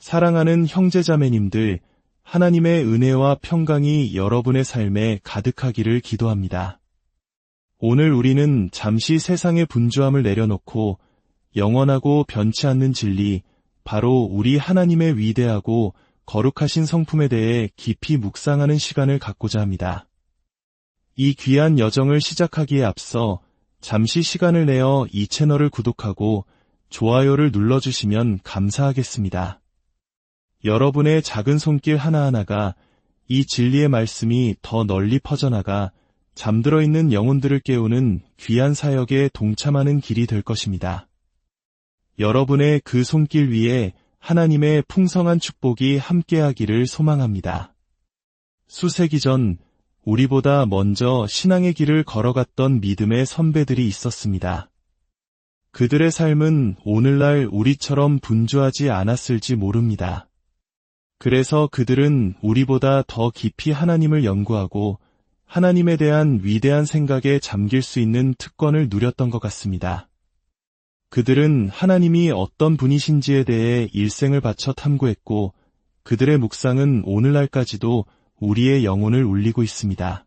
사랑하는 형제자매님들, 하나님의 은혜와 평강이 여러분의 삶에 가득하기를 기도합니다. 오늘 우리는 잠시 세상의 분주함을 내려놓고 영원하고 변치 않는 진리, 바로 우리 하나님의 위대하고 거룩하신 성품에 대해 깊이 묵상하는 시간을 갖고자 합니다. 이 귀한 여정을 시작하기에 앞서 잠시 시간을 내어 이 채널을 구독하고 좋아요를 눌러주시면 감사하겠습니다. 여러분의 작은 손길 하나하나가 이 진리의 말씀이 더 널리 퍼져나가 잠들어 있는 영혼들을 깨우는 귀한 사역에 동참하는 길이 될 것입니다. 여러분의 그 손길 위에 하나님의 풍성한 축복이 함께하기를 소망합니다. 수세기 전 우리보다 먼저 신앙의 길을 걸어갔던 믿음의 선배들이 있었습니다. 그들의 삶은 오늘날 우리처럼 분주하지 않았을지 모릅니다. 그래서 그들은 우리보다 더 깊이 하나님을 연구하고 하나님에 대한 위대한 생각에 잠길 수 있는 특권을 누렸던 것 같습니다. 그들은 하나님이 어떤 분이신지에 대해 일생을 바쳐 탐구했고 그들의 묵상은 오늘날까지도 우리의 영혼을 울리고 있습니다.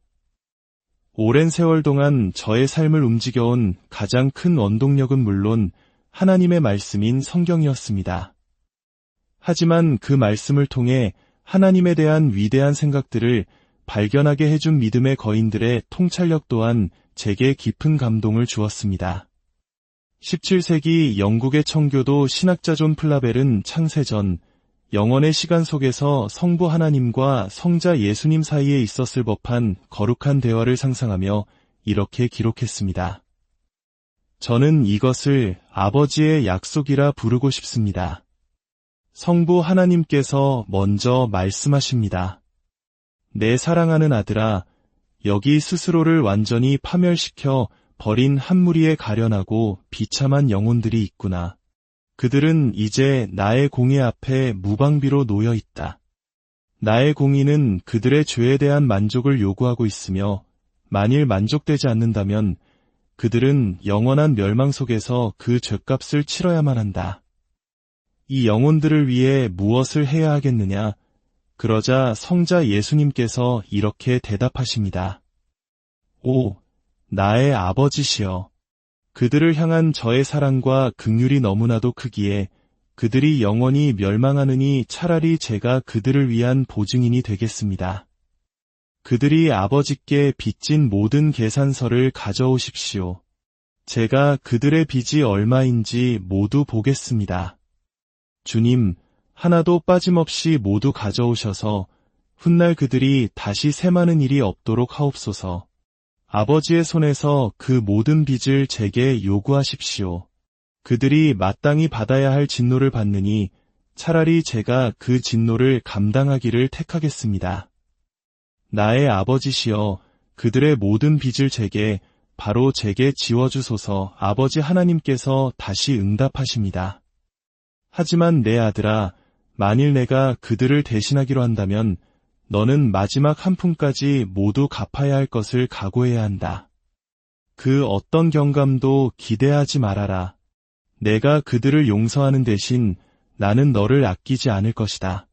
오랜 세월 동안 저의 삶을 움직여온 가장 큰 원동력은 물론 하나님의 말씀인 성경이었습니다. 하지만 그 말씀을 통해 하나님에 대한 위대한 생각들을 발견하게 해준 믿음의 거인들의 통찰력 또한 제게 깊은 감동을 주었습니다. 17세기 영국의 청교도 신학자 존 플라벨은 창세전, 영원의 시간 속에서 성부 하나님과 성자 예수님 사이에 있었을 법한 거룩한 대화를 상상하며 이렇게 기록했습니다. 저는 이것을 아버지의 약속이라 부르고 싶습니다. 성부 하나님께서 먼저 말씀하십니다. 내 사랑하는 아들아, 여기 스스로를 완전히 파멸시켜 버린 한 무리의 가련하고 비참한 영혼들이 있구나. 그들은 이제 나의 공의 앞에 무방비로 놓여 있다. 나의 공의는 그들의 죄에 대한 만족을 요구하고 있으며 만일 만족되지 않는다면 그들은 영원한 멸망 속에서 그 죗값을 치러야만 한다. 이 영혼들을 위해 무엇을 해야 하겠느냐? 그러자 성자 예수님께서 이렇게 대답하십니다. 오, 나의 아버지시여. 그들을 향한 저의 사랑과 긍휼이 너무나도 크기에 그들이 영원히 멸망하느니 차라리 제가 그들을 위한 보증인이 되겠습니다. 그들이 아버지께 빚진 모든 계산서를 가져오십시오. 제가 그들의 빚이 얼마인지 모두 보겠습니다. 주님, 하나도 빠짐없이 모두 가져오셔서 훗날 그들이 다시 셈하는 일이 없도록 하옵소서. 아버지의 손에서 그 모든 빚을 제게 요구하십시오. 그들이 마땅히 받아야 할 진노를 받느니 차라리 제가 그 진노를 감당하기를 택하겠습니다. 나의 아버지시여, 그들의 모든 빚을 바로 제게 지워주소서. 아버지 하나님께서 다시 응답하십니다. 하지만 내 아들아, 만일 내가 그들을 대신하기로 한다면 너는 마지막 한 푼까지 모두 갚아야 할 것을 각오해야 한다. 그 어떤 경감도 기대하지 말아라. 내가 그들을 용서하는 대신 나는 너를 아끼지 않을 것이다.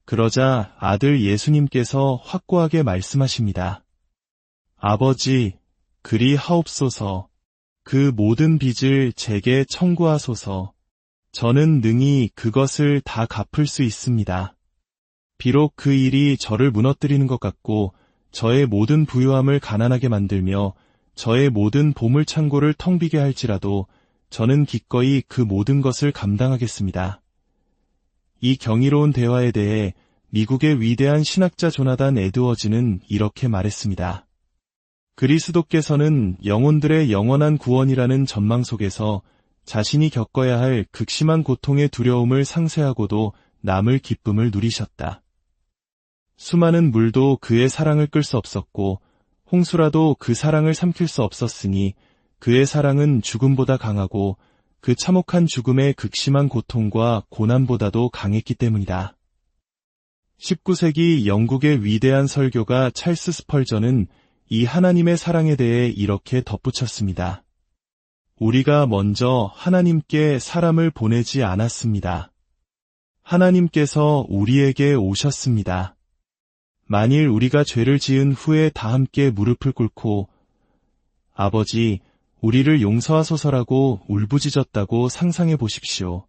그러자 아들 예수님께서 확고하게 말씀하십니다. 아버지, 그리 하옵소서. 그 모든 빚을 제게 청구하소서. 저는 능히 그것을 다 갚을 수 있습니다. 비록 그 일이 저를 무너뜨리는 것 같고 저의 모든 부유함을 가난하게 만들며 저의 모든 보물창고를 텅 비게 할지라도 저는 기꺼이 그 모든 것을 감당하겠습니다. 이 경이로운 대화에 대해 미국의 위대한 신학자 조나단 에드워즈는 이렇게 말했습니다. 그리스도께서는 영혼들의 영원한 구원이라는 전망 속에서 자신이 겪어야 할 극심한 고통의 두려움을 상쇄하고도 남을 기쁨을 누리셨다. 수많은 물도 그의 사랑을 끌 수 없었고 홍수라도 그 사랑을 삼킬 수 없었으니 그의 사랑은 죽음보다 강하고 그 참혹한 죽음의 극심한 고통과 고난보다도 강했기 때문이다. 19세기 영국의 위대한 설교가 찰스 스펄전은 이 하나님의 사랑에 대해 이렇게 덧붙였습니다. 우리가 먼저 하나님께 사람을 보내지 않았습니다. 하나님께서 우리에게 오셨습니다. 만일 우리가 죄를 지은 후에 다 함께 무릎을 꿇고 아버지, 우리를 용서하소서라고 울부짖었다고 상상해 보십시오.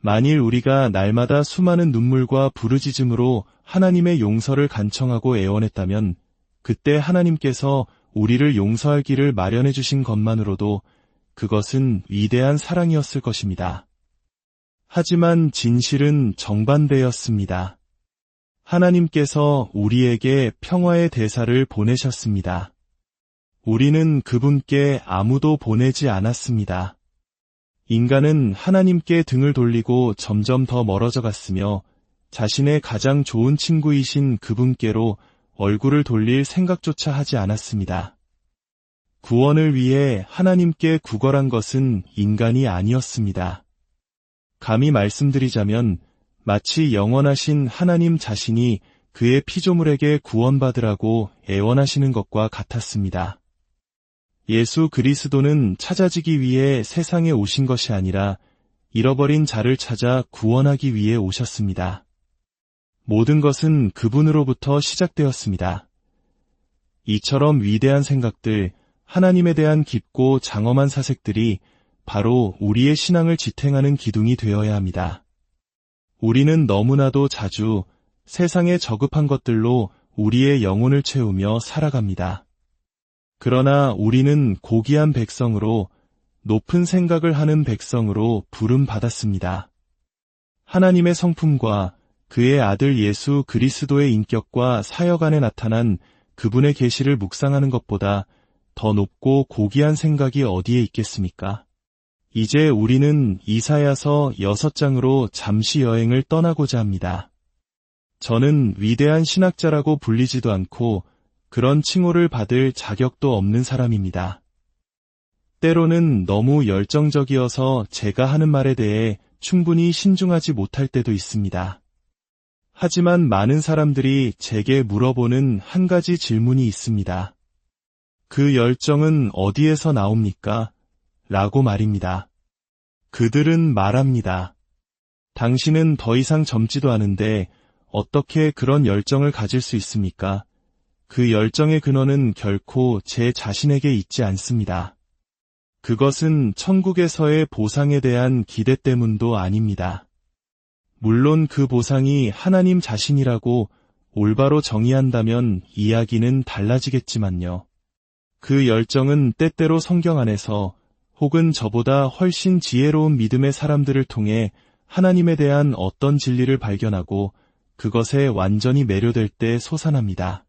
만일 우리가 날마다 수많은 눈물과 부르짖음으로 하나님의 용서를 간청하고 애원했다면 그때 하나님께서 우리를 용서할 길을 마련해 주신 것만으로도 그것은 위대한 사랑이었을 것입니다. 하지만 진실은 정반대였습니다. 하나님께서 우리에게 평화의 대사를 보내셨습니다. 우리는 그분께 아무도 보내지 않았습니다. 인간은 하나님께 등을 돌리고 점점 더 멀어져 갔으며 자신의 가장 좋은 친구이신 그분께로 얼굴을 돌릴 생각조차 하지 않았습니다. 구원을 위해 하나님께 구걸한 것은 인간이 아니었습니다. 감히 말씀드리자면 마치 영원하신 하나님 자신이 그의 피조물에게 구원받으라고 애원하시는 것과 같았습니다. 예수 그리스도는 찾아지기 위해 세상에 오신 것이 아니라 잃어버린 자를 찾아 구원하기 위해 오셨습니다. 모든 것은 그분으로부터 시작되었습니다. 이처럼 위대한 생각들, 하나님에 대한 깊고 장엄한 사색들이 바로 우리의 신앙을 지탱하는 기둥이 되어야 합니다. 우리는 너무나도 자주 세상에 저급한 것들로 우리의 영혼을 채우며 살아갑니다. 그러나 우리는 고귀한 백성으로, 높은 생각을 하는 백성으로 부름받았습니다. 하나님의 성품과 그의 아들 예수 그리스도의 인격과 사역 안에 나타난 그분의 계시를 묵상하는 것보다 더 높고 고귀한 생각이 어디에 있겠습니까? 이제 우리는 이사야서 6장으로 잠시 여행을 떠나고자 합니다. 저는 위대한 신학자라고 불리지도 않고 그런 칭호를 받을 자격도 없는 사람입니다. 때로는 너무 열정적이어서 제가 하는 말에 대해 충분히 신중하지 못할 때도 있습니다. 하지만 많은 사람들이 제게 물어보는 한 가지 질문이 있습니다. 그 열정은 어디에서 나옵니까? 라고 말입니다. 그들은 말합니다. 당신은 더 이상 젊지도 않은데 어떻게 그런 열정을 가질 수 있습니까? 그 열정의 근원은 결코 제 자신에게 있지 않습니다. 그것은 천국에서의 보상에 대한 기대 때문도 아닙니다. 물론 그 보상이 하나님 자신이라고 올바로 정의한다면 이야기는 달라지겠지만요. 그 열정은 때때로 성경 안에서 혹은 저보다 훨씬 지혜로운 믿음의 사람들을 통해 하나님에 대한 어떤 진리를 발견하고 그것에 완전히 매료될 때 솟아납니다.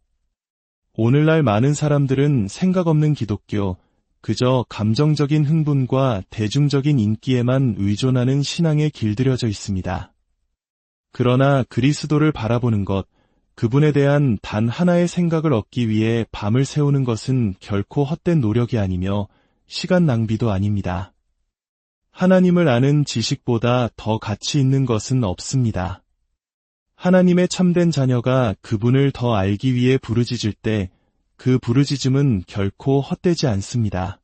오늘날 많은 사람들은 생각 없는 기독교, 그저 감정적인 흥분과 대중적인 인기에만 의존하는 신앙에 길들여져 있습니다. 그러나 그리스도를 바라보는 것, 그분에 대한 단 하나의 생각을 얻기 위해 밤을 새우는 것은 결코 헛된 노력이 아니며 시간 낭비도 아닙니다. 하나님을 아는 지식보다 더 가치 있는 것은 없습니다. 하나님의 참된 자녀가 그분을 더 알기 위해 부르짖을 때 그 부르짖음은 결코 헛되지 않습니다.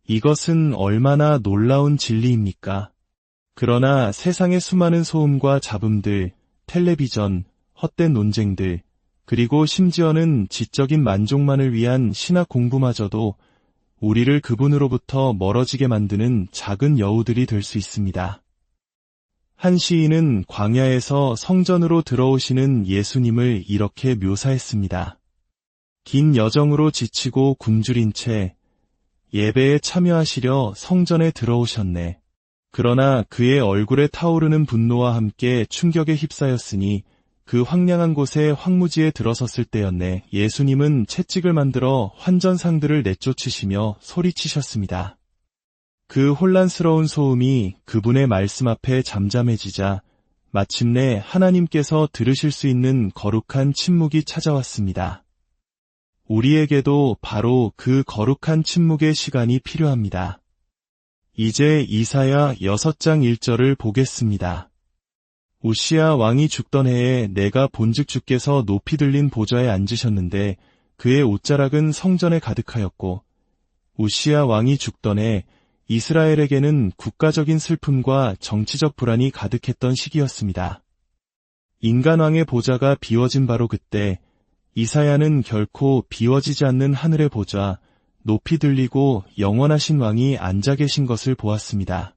이것은 얼마나 놀라운 진리입니까? 그러나 세상의 수많은 소음과 잡음들, 텔레비전, 헛된 논쟁들, 그리고 심지어는 지적인 만족만을 위한 신학 공부마저도 우리를 그분으로부터 멀어지게 만드는 작은 여우들이 될 수 있습니다. 한 시인은 광야에서 성전으로 들어오시는 예수님을 이렇게 묘사했습니다. 긴 여정으로 지치고 굶주린 채 예배에 참여하시려 성전에 들어오셨네. 그러나 그의 얼굴에 타오르는 분노와 함께 충격에 휩싸였으니 그 황량한 곳에 황무지에 들어섰을 때였네. 예수님은 채찍을 만들어 환전상들을 내쫓으시며 소리치셨습니다. 그 혼란스러운 소음이 그분의 말씀 앞에 잠잠해지자 마침내 하나님께서 들으실 수 있는 거룩한 침묵이 찾아왔습니다. 우리에게도 바로 그 거룩한 침묵의 시간이 필요합니다. 이제 이사야 6장 1절을 보겠습니다. 우시야 왕이 죽던 해에 내가 본즉 주께서 높이 들린 보좌에 앉으셨는데 그의 옷자락은 성전에 가득하였고 우시야 왕이 죽던 해 이스라엘에게는 국가적인 슬픔과 정치적 불안이 가득했던 시기였습니다. 인간왕의 보좌가 비워진 바로 그때 이사야는 결코 비워지지 않는 하늘의 보좌, 높이 들리고 영원하신 왕이 앉아 계신 것을 보았습니다.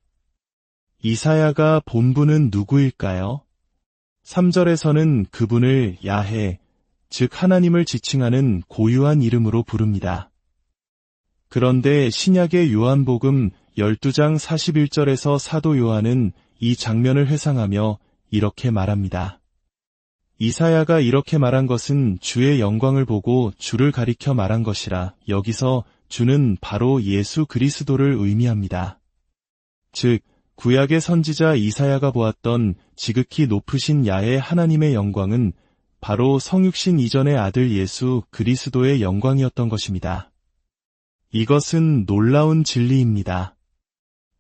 이사야가 본 분은 누구일까요? 3절에서는 그분을 야훼, 즉 하나님을 지칭하는 고유한 이름으로 부릅니다. 그런데 신약의 요한복음 12장 41절에서 사도 요한은 이 장면을 회상하며 이렇게 말합니다. 이사야가 이렇게 말한 것은 주의 영광을 보고 주를 가리켜 말한 것이라. 여기서 주는 바로 예수 그리스도를 의미합니다. 즉, 구약의 선지자 이사야가 보았던 지극히 높으신 야훼 하나님의 영광은 바로 성육신 이전의 아들 예수 그리스도의 영광이었던 것입니다. 이것은 놀라운 진리입니다.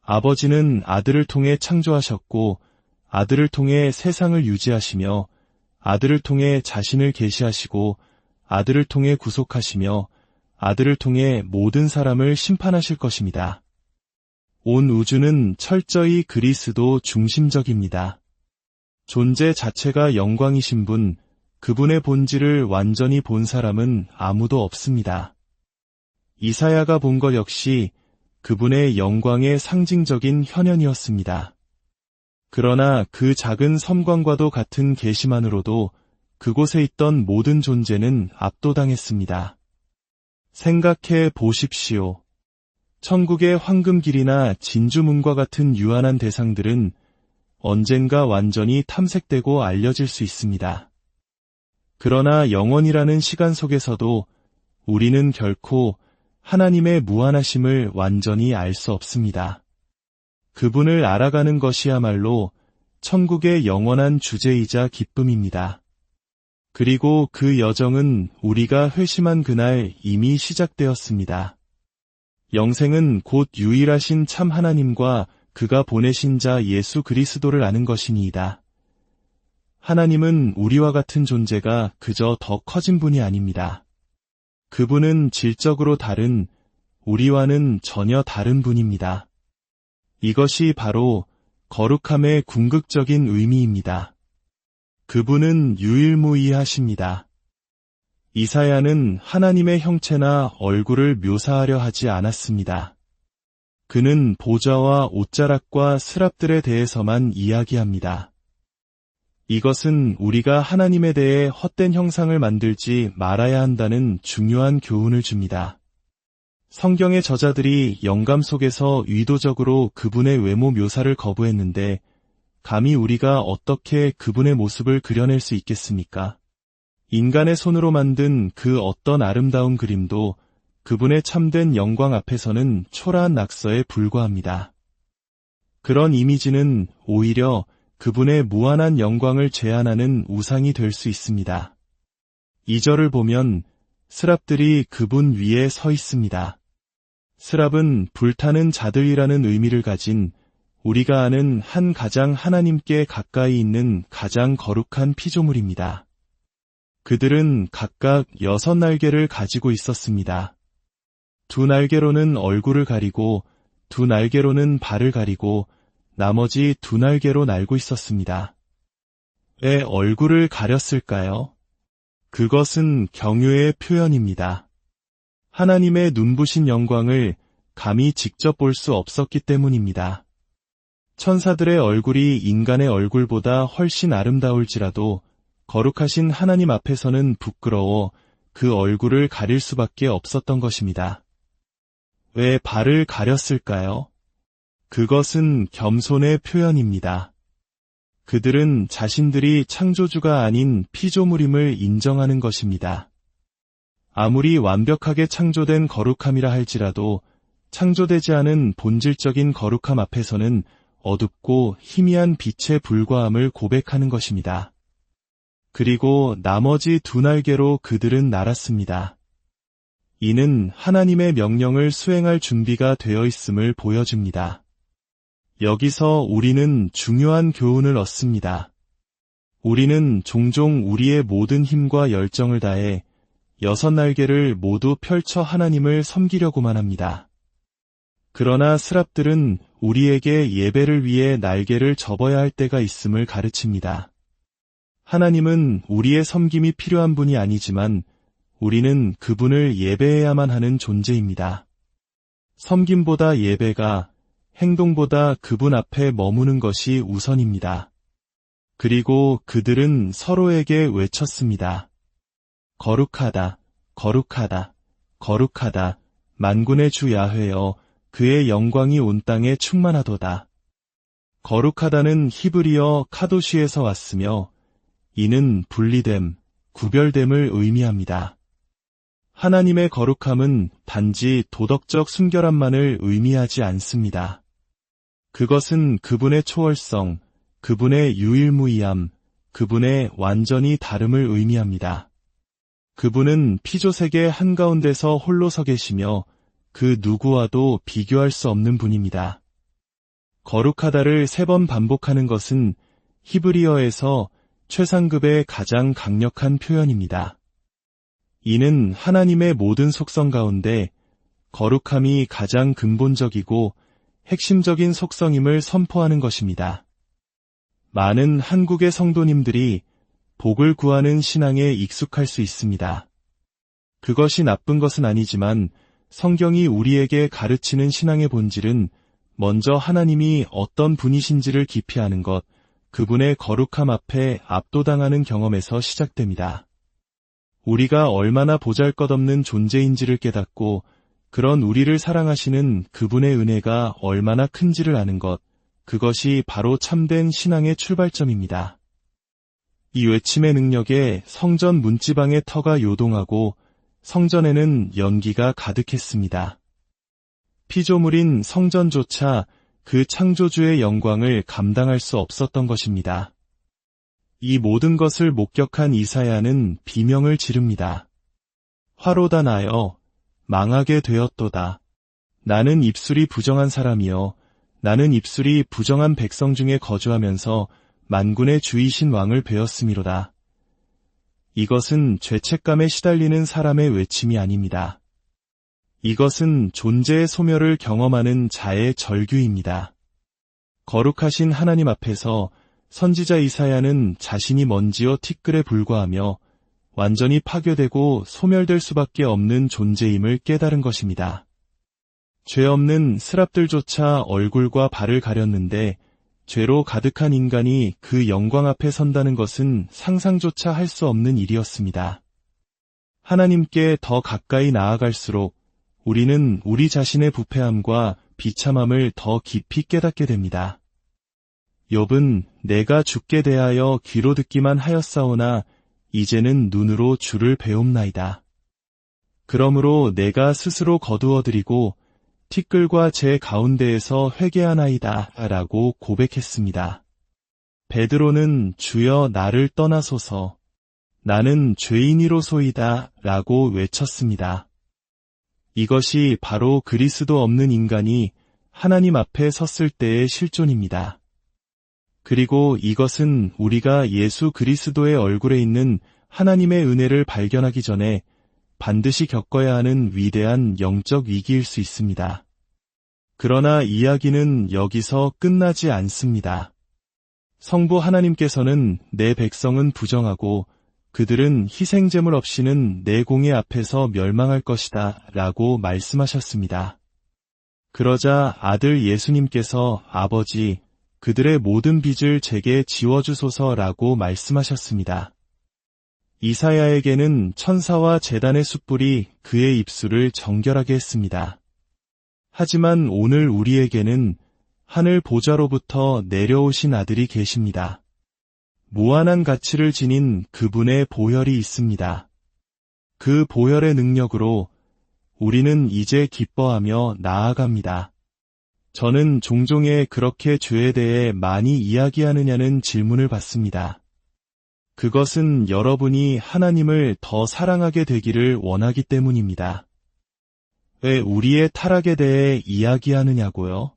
아버지는 아들을 통해 창조하셨고 아들을 통해 세상을 유지하시며 아들을 통해 자신을 계시하시고 아들을 통해 구속하시며 아들을 통해 모든 사람을 심판하실 것입니다. 온 우주는 철저히 그리스도 중심적입니다. 존재 자체가 영광이신 분, 그분의 본질을 완전히 본 사람은 아무도 없습니다. 이사야가 본 것 역시 그분의 영광의 상징적인 현현이었습니다. 그러나 그 작은 섬광과도 같은 계시만으로도 그곳에 있던 모든 존재는 압도당했습니다. 생각해 보십시오. 천국의 황금길이나 진주문과 같은 유한한 대상들은 언젠가 완전히 탐색되고 알려질 수 있습니다. 그러나 영원이라는 시간 속에서도 우리는 결코 하나님의 무한하심을 완전히 알 수 없습니다. 그분을 알아가는 것이야말로 천국의 영원한 주제이자 기쁨입니다. 그리고 그 여정은 우리가 회심한 그날 이미 시작되었습니다. 영생은 곧 유일하신 참 하나님과 그가 보내신 자 예수 그리스도를 아는 것이니이다. 하나님은 우리와 같은 존재가 그저 더 커진 분이 아닙니다. 그분은 질적으로 다른, 우리와는 전혀 다른 분입니다. 이것이 바로 거룩함의 궁극적인 의미입니다. 그분은 유일무이하십니다. 이사야는 하나님의 형체나 얼굴을 묘사하려 하지 않았습니다. 그는 보좌와 옷자락과 스랍들에 대해서만 이야기합니다. 이것은 우리가 하나님에 대해 헛된 형상을 만들지 말아야 한다는 중요한 교훈을 줍니다. 성경의 저자들이 영감 속에서 의도적으로 그분의 외모 묘사를 거부했는데 감히 우리가 어떻게 그분의 모습을 그려낼 수 있겠습니까? 인간의 손으로 만든 그 어떤 아름다운 그림도 그분의 참된 영광 앞에서는 초라한 낙서에 불과합니다. 그런 이미지는 오히려 그분의 무한한 영광을 제안하는 우상이 될 수 있습니다. 2절을 보면 스랍들이 그분 위에 서 있습니다. 스랍은 불타는 자들이라는 의미를 가진 우리가 아는 한 가장 하나님께 가까이 있는 가장 거룩한 피조물입니다. 그들은 각각 6날개를 가지고 있었습니다. 2날개로는 얼굴을 가리고 2날개로는 발을 가리고 나머지 2날개로 날고 있었습니다. 왜 얼굴을 가렸을까요? 그것은 경외의 표현입니다. 하나님의 눈부신 영광을 감히 직접 볼 수 없었기 때문입니다. 천사들의 얼굴이 인간의 얼굴보다 훨씬 아름다울지라도 거룩하신 하나님 앞에서는 부끄러워 그 얼굴을 가릴 수밖에 없었던 것입니다. 왜 발을 가렸을까요? 그것은 겸손의 표현입니다. 그들은 자신들이 창조주가 아닌 피조물임을 인정하는 것입니다. 아무리 완벽하게 창조된 거룩함이라 할지라도 창조되지 않은 본질적인 거룩함 앞에서는 어둡고 희미한 빛에 불과함을 고백하는 것입니다. 그리고 나머지 2날개로 그들은 날았습니다. 이는 하나님의 명령을 수행할 준비가 되어 있음을 보여줍니다. 여기서 우리는 중요한 교훈을 얻습니다. 우리는 종종 우리의 모든 힘과 열정을 다해 6날개를 모두 펼쳐 하나님을 섬기려고만 합니다. 그러나 스랍들은 우리에게 예배를 위해 날개를 접어야 할 때가 있음을 가르칩니다. 하나님은 우리의 섬김이 필요한 분이 아니지만 우리는 그분을 예배해야만 하는 존재입니다. 섬김보다 예배가, 행동보다 그분 앞에 머무는 것이 우선입니다. 그리고 그들은 서로에게 외쳤습니다. 거룩하다, 거룩하다, 거룩하다, 만군의 주 야훼여, 그의 영광이 온 땅에 충만하도다. 거룩하다는 히브리어 카도시에서 왔으며 이는 분리됨, 구별됨을 의미합니다. 하나님의 거룩함은 단지 도덕적 순결함만을 의미하지 않습니다. 그것은 그분의 초월성, 그분의 유일무이함, 그분의 완전히 다름을 의미합니다. 그분은 피조세계 한가운데서 홀로 서 계시며 그 누구와도 비교할 수 없는 분입니다. 거룩하다를 3번 반복하는 것은 히브리어에서 최상급의 가장 강력한 표현입니다. 이는 하나님의 모든 속성 가운데 거룩함이 가장 근본적이고 핵심적인 속성임을 선포하는 것입니다. 많은 한국의 성도님들이 복을 구하는 신앙에 익숙할 수 있습니다. 그것이 나쁜 것은 아니지만 성경이 우리에게 가르치는 신앙의 본질은 먼저 하나님이 어떤 분이신지를 깊이 아는 것, 그분의 거룩함 앞에 압도당하는 경험에서 시작됩니다. 우리가 얼마나 보잘것없는 존재인지를 깨닫고 그런 우리를 사랑하시는 그분의 은혜가 얼마나 큰지를 아는 것, 그것이 바로 참된 신앙의 출발점입니다. 이 외침의 능력에 성전 문지방의 터가 요동하고 성전에는 연기가 가득했습니다. 피조물인 성전조차 그 창조주의 영광을 감당할 수 없었던 것입니다. 이 모든 것을 목격한 이사야는 비명을 지릅니다. 화로다 나여, 망하게 되었도다. 나는 입술이 부정한 사람이여, 나는 입술이 부정한 백성 중에 거주하면서 만군의 주이신 왕을 배웠음이로다. 이것은 죄책감에 시달리는 사람의 외침이 아닙니다. 이것은 존재의 소멸을 경험하는 자의 절규입니다. 거룩하신 하나님 앞에서 선지자 이사야는 자신이 먼지와 티끌에 불과하며 완전히 파괴되고 소멸될 수밖에 없는 존재임을 깨달은 것입니다. 죄 없는 스랍들조차 얼굴과 발을 가렸는데 죄로 가득한 인간이 그 영광 앞에 선다는 것은 상상조차 할 수 없는 일이었습니다. 하나님께 더 가까이 나아갈수록 우리는 우리 자신의 부패함과 비참함을 더 깊이 깨닫게 됩니다. 욥은 내가 주께 대하여 귀로 듣기만 하였사오나 이제는 눈으로 주를 배움나이다. 그러므로 내가 스스로 거두어드리고 티끌과 제 가운데에서 회개하나이다 라고 고백했습니다. 베드로는 주여 나를 떠나소서, 나는 죄인이로소이다 라고 외쳤습니다. 이것이 바로 그리스도 없는 인간이 하나님 앞에 섰을 때의 실존입니다. 그리고 이것은 우리가 예수 그리스도의 얼굴에 있는 하나님의 은혜를 발견하기 전에 반드시 겪어야 하는 위대한 영적 위기일 수 있습니다. 그러나 이야기는 여기서 끝나지 않습니다. 성부 하나님께서는 내 백성은 부정하고 그들은 희생제물 없이는 내 공의 앞에서 멸망할 것이다 라고 말씀하셨습니다. 그러자 아들 예수님께서 아버지, 그들의 모든 빚을 제게 지워주소서라고 말씀하셨습니다. 이사야에게는 천사와 제단의 숯불이 그의 입술을 정결하게 했습니다. 하지만 오늘 우리에게는 하늘 보좌로부터 내려오신 아들이 계십니다. 무한한 가치를 지닌 그분의 보혈이 있습니다. 그 보혈의 능력으로 우리는 이제 기뻐하며 나아갑니다. 저는 종종에 그렇게 죄에 대해 많이 이야기하느냐는 질문을 받습니다. 그것은 여러분이 하나님을 더 사랑하게 되기를 원하기 때문입니다. 왜 우리의 타락에 대해 이야기하느냐고요?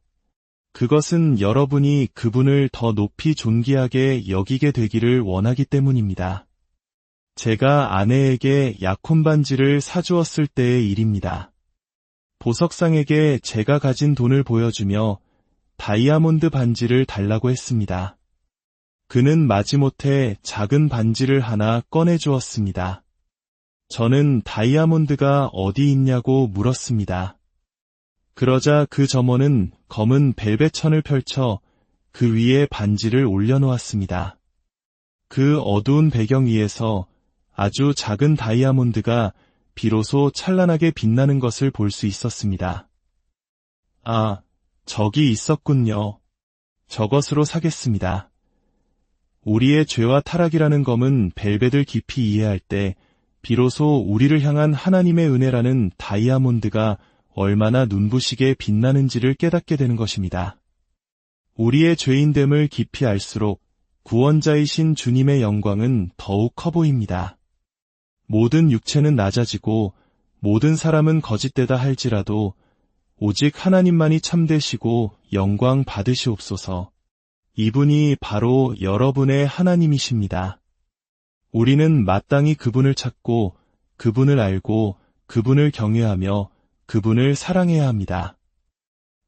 그것은 여러분이 그분을 더 높이 존귀하게 여기게 되기를 원하기 때문입니다. 제가 아내에게 약혼 반지를 사주었을 때의 일입니다. 보석상에게 제가 가진 돈을 보여주며 다이아몬드 반지를 달라고 했습니다. 그는 마지못해 작은 반지를 하나 꺼내주었습니다. 저는 다이아몬드가 어디 있냐고 물었습니다. 그러자 그 점원은 검은 벨벳 천을 펼쳐 그 위에 반지를 올려놓았습니다. 그 어두운 배경 위에서 아주 작은 다이아몬드가 비로소 찬란하게 빛나는 것을 볼 수 있었습니다. 아, 저기 있었군요. 저것으로 사겠습니다. 우리의 죄와 타락이라는 검은 벨벳을 깊이 이해할 때 비로소 우리를 향한 하나님의 은혜라는 다이아몬드가 얼마나 눈부시게 빛나는지를 깨닫게 되는 것입니다. 우리의 죄인됨을 깊이 알수록 구원자이신 주님의 영광은 더욱 커 보입니다. 모든 육체는 낮아지고 모든 사람은 거짓되다 할지라도 오직 하나님만이 참되시고 영광 받으시옵소서. 이분이 바로 여러분의 하나님이십니다. 우리는 마땅히 그분을 찾고 그분을 알고 그분을 경외하며 그분을 사랑해야 합니다.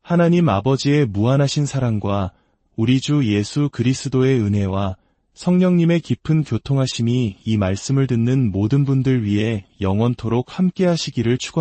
하나님 아버지의 무한하신 사랑과 우리 주 예수 그리스도의 은혜와 성령님의 깊은 교통하심이 이 말씀을 듣는 모든 분들 위해 영원토록 함께 하시기를 축원합니다.